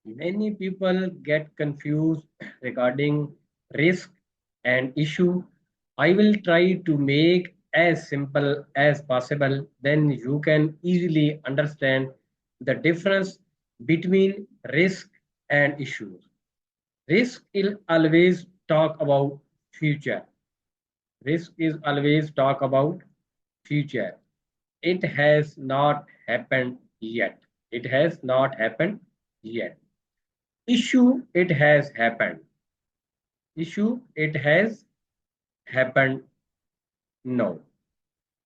Many people get confused regarding risk and issue. I will try to make as simple as possible, then you can easily understand the difference between risk and issues. Risk will always talk about future. Risk is always talk about future. It has not happened yet. It has not happened yet. Issue, it has happened. Issue, it has happened. No.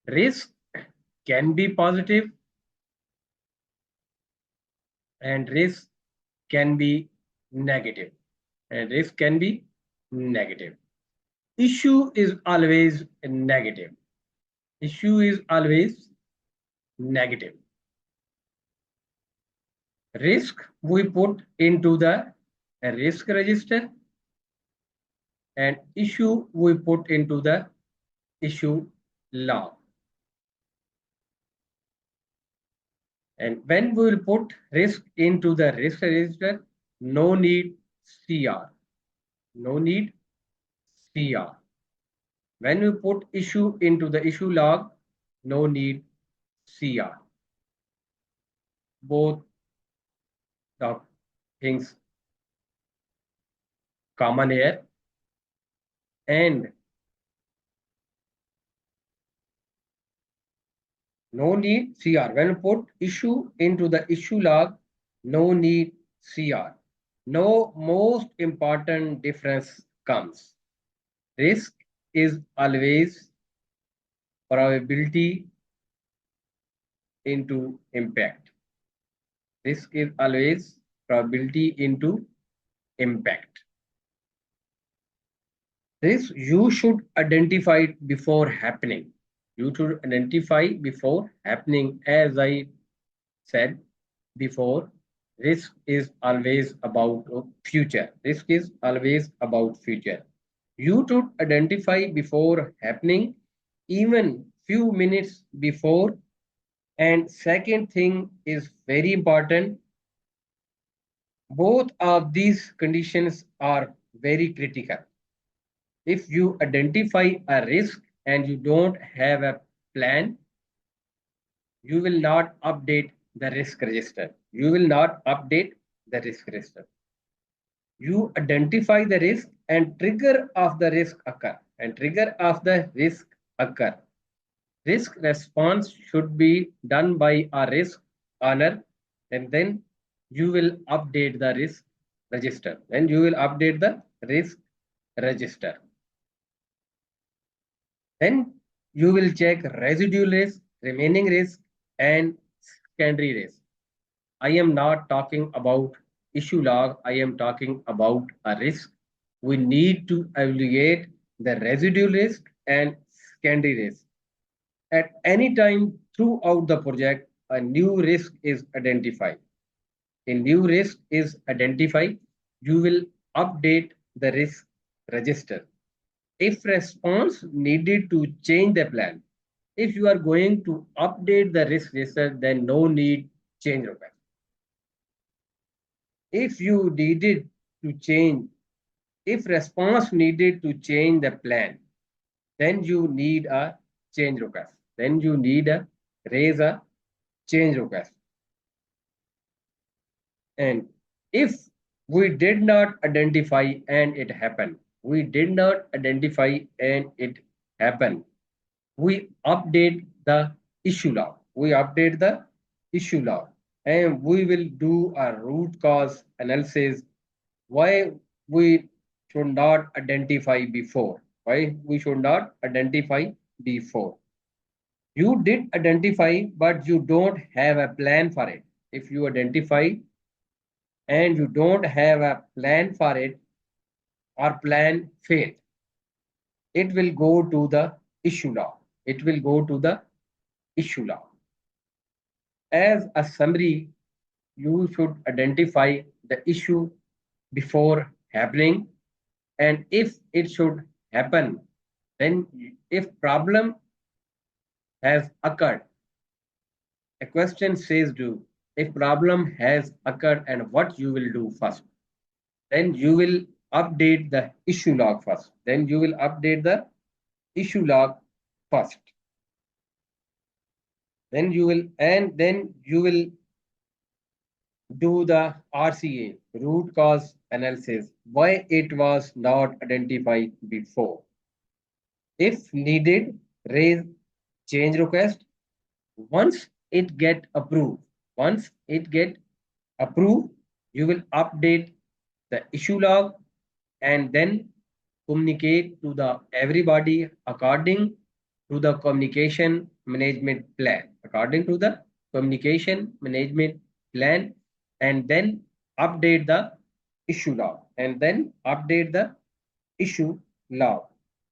Risk can be positive and risk can be negative. And risk can be negative. Issue is always negative. Issue is always negative. Risk we put into the risk register and issue we put into the issue log. And when we will put risk into the risk register, no need CR. No need CR. When we put issue into the issue log, no need CR. Both the things common here. And no need CR. When we put issue into the issue log, no need CR. No most important difference comes. Risk is always probability into impact. Risk is always probability into impact. This you should identify it before happening. You should identify before happening. As I said before, risk is always about future. Risk is always about future. You should identify before happening, even few minutes before. And second thing is very important. Both of these conditions are very critical. If you identify a risk and you don't have a plan, you will not update the risk register. You will not update the risk register. You identify the risk and trigger of the risk occur. And trigger of the risk occur. Risk response should be done by a risk owner, and then you will update the risk register. Then you will update the risk register. Then you will check residual risk, remaining risk, and secondary risk. I am not talking about issue log. I am talking about a risk. We need to evaluate the residual risk and secondary risk. At any time throughout the project, a new risk is identified. A new risk is identified. You will update the risk register. If response needed to change the plan, if you are going to update the risk register, then no need change request. If you needed to change, if response needed to change the plan, then you need a change request. Then you need a raise a change request. And if we did not identify and it happened, we did not identify and it happened, we update the issue log. We update the issue log and we will do a root cause analysis why we should not identify before. Why we should not identify before. You did identify, but you don't have a plan for it. If you identify and you don't have a plan for it or plan failed, it will go to the issue log. It will go to the issue log. As a summary, you should identify the issue before happening, and if it should happen, then if problem has occurred, a question says do if problem has occurred and what you will do first. Then you will update the issue log first. Then you will update the issue log first. Then you will do the RCA, root cause analysis, why it was not identified before. If needed, raise change request. Once it get approved, once it get approved, you will update the issue log and then communicate to the everybody according to the communication management plan. According to the communication management plan, and then update the issue log, and then update the issue log.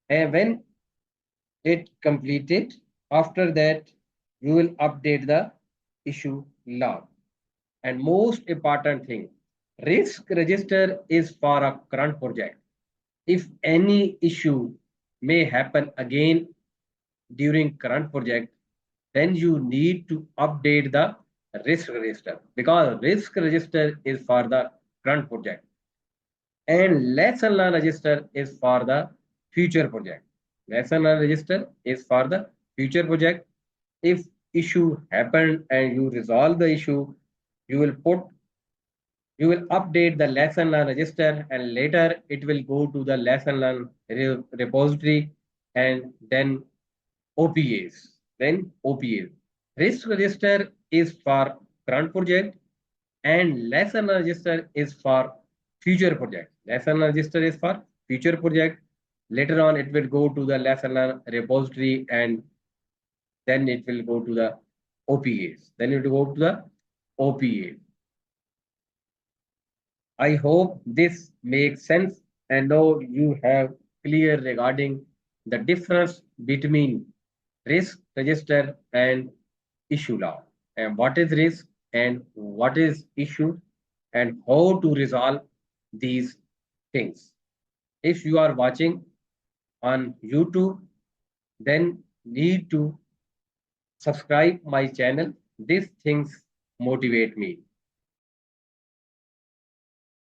And when it completed, after that, you will update the issue log. And most important thing, risk register is for a current project. If any issue may happen again during current project, then you need to update the risk register, because risk register is for the current project and lesson learn register is for the future project. Lesson learn register is for the future project. If issue happened and you resolve the issue, you will put you will update the lesson learn register, and later it will go to the lesson learn repository and then OPAs. Then OPAs. Risk register is for current project and lesson register is for future project. Lesson register is for future project. Later on, it will go to the lesson repository and then it will go to the OPAs. Then it will go to the OPA. I hope this makes sense and now you have clear regarding the difference between risk register and issue log, and what is risk and what is issue and how to resolve these things. If you are watching on YouTube, then need to subscribe my channel. These things motivate me.